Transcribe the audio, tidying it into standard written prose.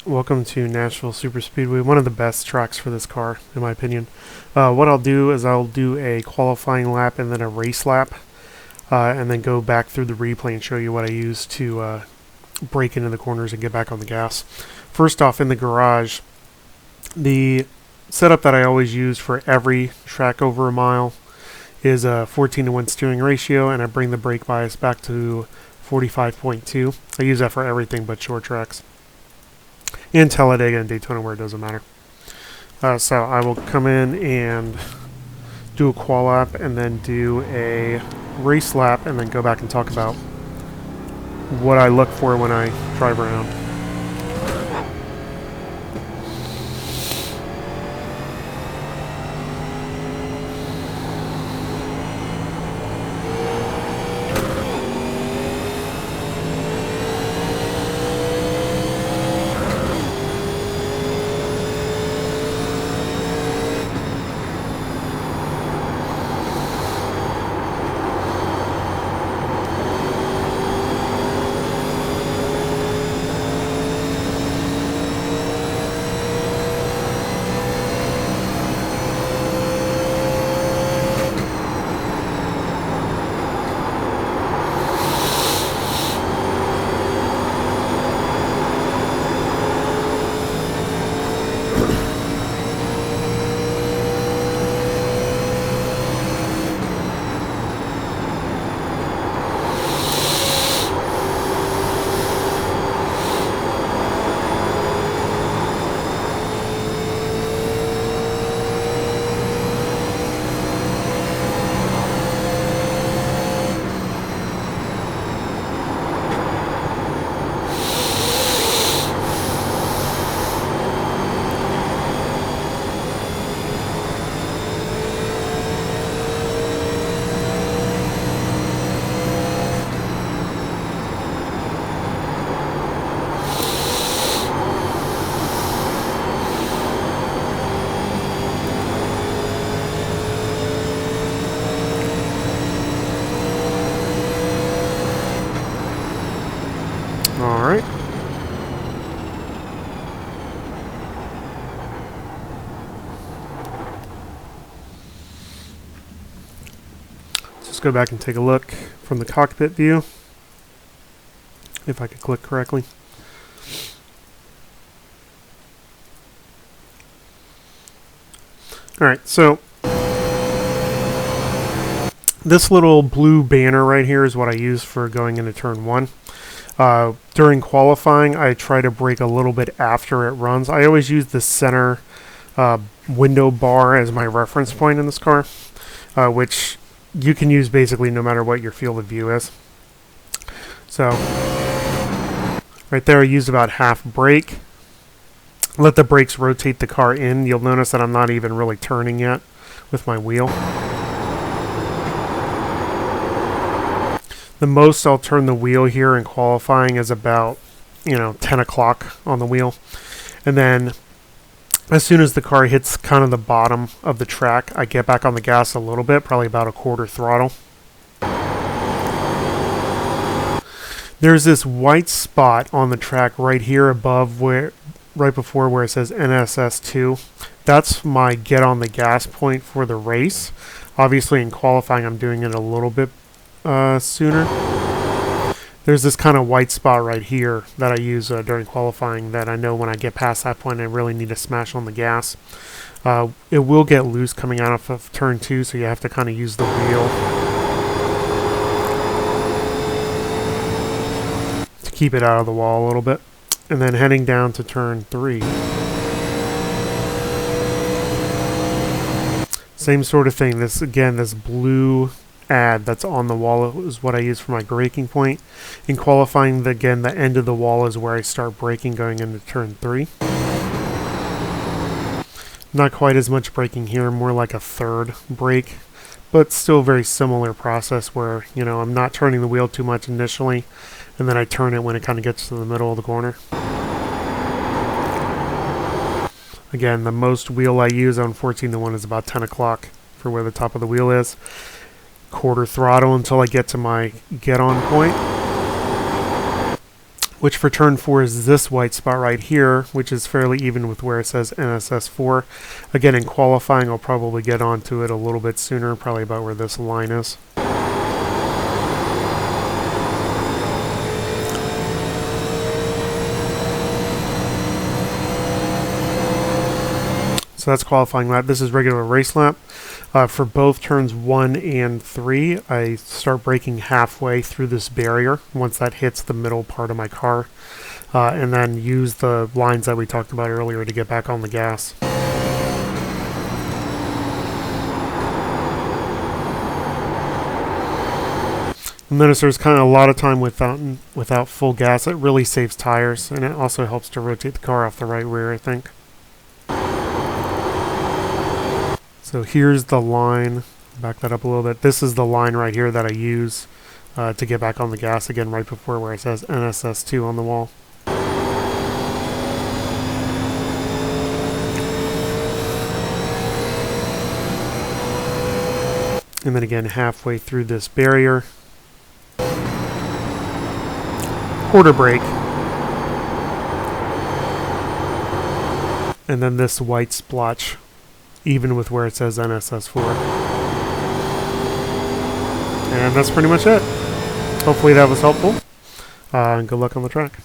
Welcome to Nashville Superspeedway, one of the best tracks for this car, in my opinion. What I'll do is I'll do a qualifying lap and then a race lap, and then go back through the replay and show you what I use to brake into the corners and get back on the gas. First off, in the garage, the setup that I always use for every track over a mile is a 14:1 steering ratio, and I bring the brake bias back to 45.2. I use that for everything but short tracks. And Talladega and Daytona where it doesn't matter. So I will come in and do a qual lap and then do a race lap and then go back and talk about what I look for when I drive around. Alright. Let's go back and take a look from the cockpit view, if I could click correctly. Alright, so this little blue banner right here is what I use for going into turn 1. During qualifying, I try to brake a little bit after it runs. I always use the center window bar as my reference point in this car, which you can use basically no matter what your field of view is. So, right there I used about half brake. Let the brakes rotate the car in. You'll notice that I'm not even really turning yet with my wheel. The most I'll turn the wheel here in qualifying is about, 10 o'clock on the wheel. And then as soon as the car hits kind of the bottom of the track, I get back on the gas a little bit, probably about a quarter throttle. There's this white spot on the track right here above right before where it says NSS2. That's my get on the gas point for the race. Obviously in qualifying I'm doing it a little bit sooner. There's this kind of white spot right here that I use during qualifying that I know when I get past that point I really need to smash on the gas. It will get loose coming out of turn 2, so you have to kind of use the wheel to keep it out of the wall a little bit. And then heading down to turn 3. Same sort of thing. This blue ad that's on the wall is what I use for my braking point. In qualifying, the end of the wall is where I start braking going into turn 3. Not quite as much braking here, more like a third brake, but still very similar process where, I'm not turning the wheel too much initially, and then I turn it when it kind of gets to the middle of the corner. Again, the most wheel I use on 14:1 is about 10 o'clock for where the top of the wheel is. Quarter throttle until I get to my get on point. which for turn 4 is this white spot right here, which is fairly even with where it says NSS4. Again, in qualifying, I'll probably get onto it a little bit sooner, probably about where this line is. So that's qualifying lap. This is regular race lap. For both turns 1 and 3, I start braking halfway through this barrier once that hits the middle part of my car, and then use the lines that we talked about earlier to get back on the gas. Notice there's kind of a lot of time without full gas. It really saves tires, and it also helps to rotate the car off the right rear, I think. So here's the line. Back that up a little bit. This is the line right here that I use to get back on the gas again right before where it says NSS2 on the wall. And then again halfway through this barrier. Quarter brake. And then this white splotch, even with where it says NSS4. And that's pretty much it. Hopefully that was helpful. And good luck on the track.